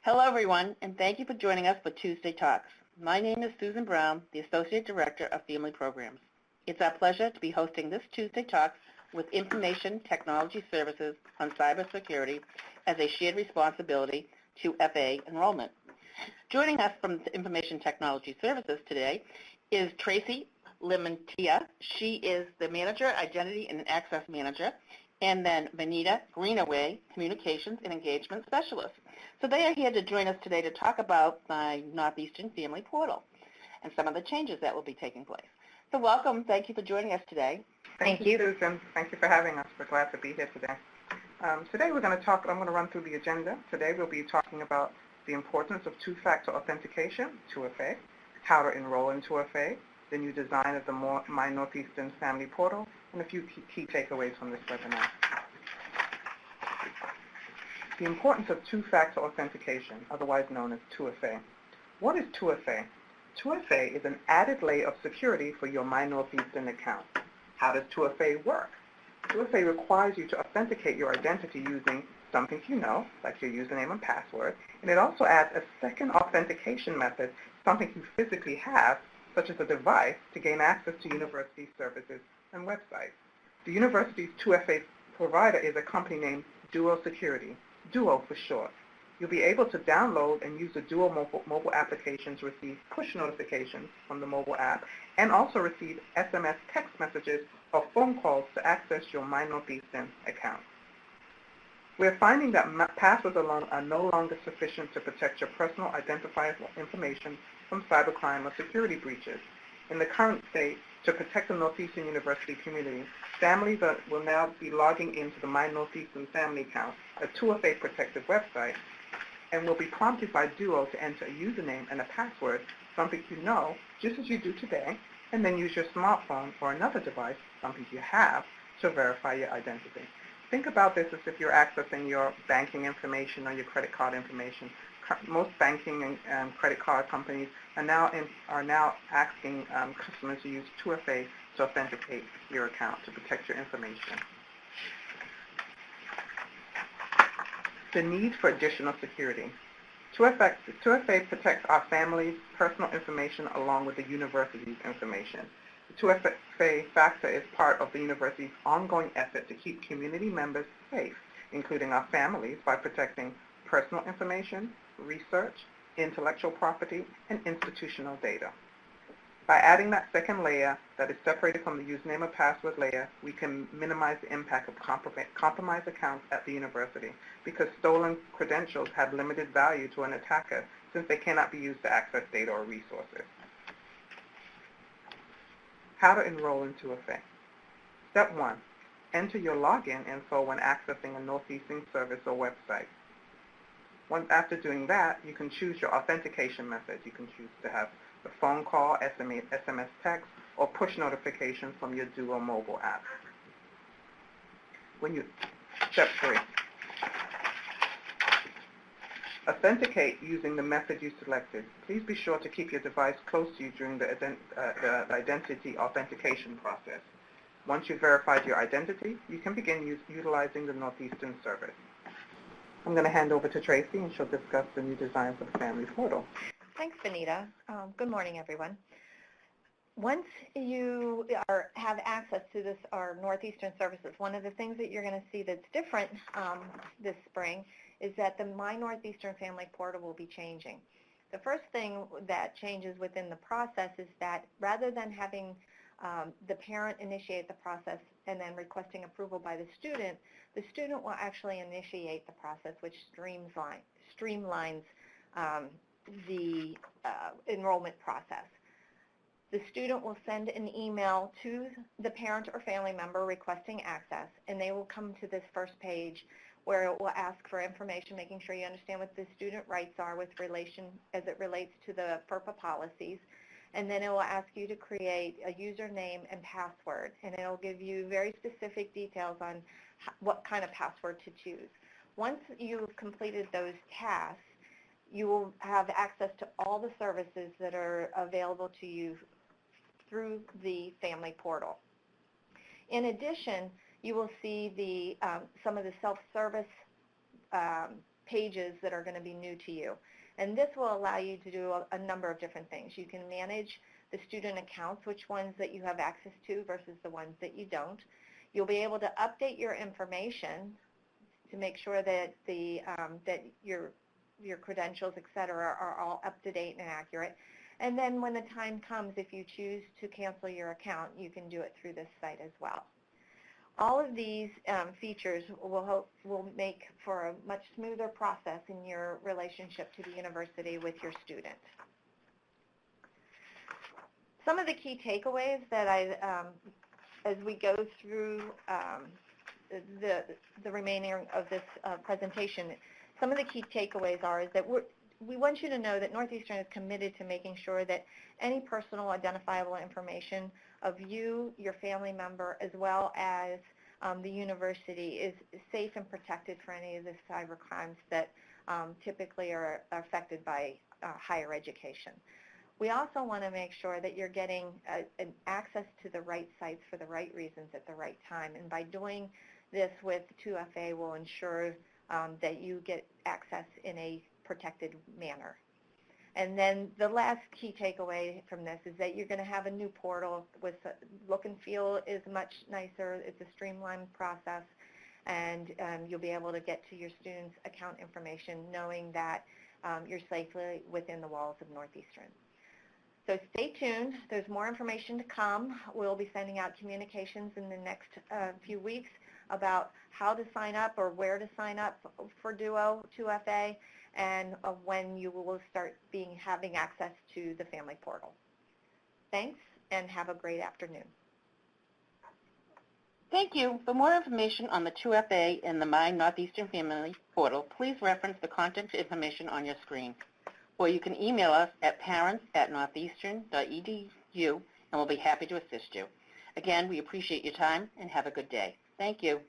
Hello, everyone, and thank you for joining us for Tuesday Talks. My name is Susan Brown, the Associate Director of Family Programs. It's our pleasure to be hosting this Tuesday Talks with Information Technology Services on Cybersecurity as a shared responsibility to FA enrollment. Joining us from Information Technology Services today is Tracy Limantia. She is the Manager, Identity and Access Manager, and then Vanita Greenaway, Communications and Engagement Specialist. So they are here to join us today to talk about the Northeastern Family Portal and some of the changes that will be taking place. So welcome. Thank you for joining us today. Thank you, Susan. Thank you for having us. We're glad to be here today. Today we're going to talk, I'm going to run through the agenda. Today we'll be talking about the importance of two-factor authentication, 2FA, how to enroll in 2FA, the new design of the My Northeastern Family Portal, and a few key takeaways from this webinar. The importance of two-factor authentication, otherwise known as 2FA. What is 2FA? 2FA is an added layer of security for your My Northeastern account. How does 2FA work? 2FA requires you to authenticate your identity using something you know, like your username and password, and it also adds a second authentication method, something you physically have, such as a device, to gain access to university services and websites. The university's 2FA provider is a company named Duo Security, Duo for short. You'll be able to download and use the Duo mobile application to receive push notifications from the mobile app and also receive SMS text messages or phone calls to access your My Northeastern account. We're finding that passwords alone are no longer sufficient to protect your personal identifiable information from cybercrime or security breaches. In the current state, to protect the Northeastern University community, families will now be logging into the My Northeastern Family account, a 2FA protected website, and will be prompted by Duo to enter a username and a password, something you know, just as you do today, and then use your smartphone or another device, something you have, to verify your identity. Think about this as if you're accessing your banking information or your credit card information. Most banking and credit card companies are now asking customers to use 2FA to authenticate your account to protect your information. The need for additional security. 2FA protects our family's personal information along with the university's information. The 2FA factor is part of the university's ongoing effort to keep community members safe, including our families, by protecting personal information, research, intellectual property, and institutional data. By adding that second layer that is separated from the username and password layer, we can minimize the impact of compromised accounts at the university because stolen credentials have limited value to an attacker since they cannot be used to access data or resources. How to enroll in 2FA. Step 1. Enter your login info when accessing a Northeastern service or website. After doing that, you can choose your authentication method. You can choose to have the phone call, SMS text, or push notifications from your Duo mobile app. Step 3. Authenticate using the method you selected. Please be sure to keep your device close to you during the identity authentication process. Once you've verified your identity, you can begin utilizing the Northeastern service. I'm going to hand over to Tracy, and she'll discuss the new design for the Family Portal. Thanks, Vanita. Good morning, everyone. Once you have access to our Northeastern services, one of the things that you're going to see that's different this spring is that the My Northeastern Family Portal will be changing. The first thing that changes within the process is that rather than having the parent initiate the process and then requesting approval by the student will actually initiate the process, which streamlines the enrollment process. The student will send an email to the parent or family member requesting access, and they will come to this first page where it will ask for information, making sure you understand what the student rights are as it relates to the FERPA policies. And then it will ask you to create a username and password, and it will give you very specific details on what kind of password to choose. Once you've completed those tasks, you will have access to all the services that are available to you through the Family Portal. In addition, you will see some of the self-service pages that are going to be new to you. And this will allow you to do a number of different things. You can manage the student accounts, which ones that you have access to versus the ones that you don't. You'll be able to update your information to make sure that that your credentials, et cetera, are all up to date and accurate. And then when the time comes, if you choose to cancel your account, you can do it through this site as well. All of these features will make for a much smoother process in your relationship to the university with your student. Some of the key takeaways that as we go through the remaining of this presentation, some of the key takeaways is that we want you to know that Northeastern is committed to making sure that any personal identifiable information of you, your family member, as well as the university is safe and protected for any of the cyber crimes that typically are affected by higher education. We also want to make sure that you're getting an access to the right sites for the right reasons at the right time. And by doing this with 2FA, we'll ensure that you get access in a protected manner. And then the last key takeaway from this is that you're going to have a new portal with look and feel is much nicer. It's a streamlined process, and you'll be able to get to your students' account information knowing that you're safely within the walls of Northeastern. So stay tuned. There's more information to come. We'll be sending out communications in the next few weeks about how to sign up or where to sign up for Duo 2FA, and when you will start having access to the family portal. Thanks, and have a great afternoon. Thank you. For more information on the 2FA and the My Northeastern Family Portal, please reference the contact information on your screen. Or you can email us at parents@northeastern.edu, and we'll be happy to assist you. Again, we appreciate your time, and have a good day. Thank you.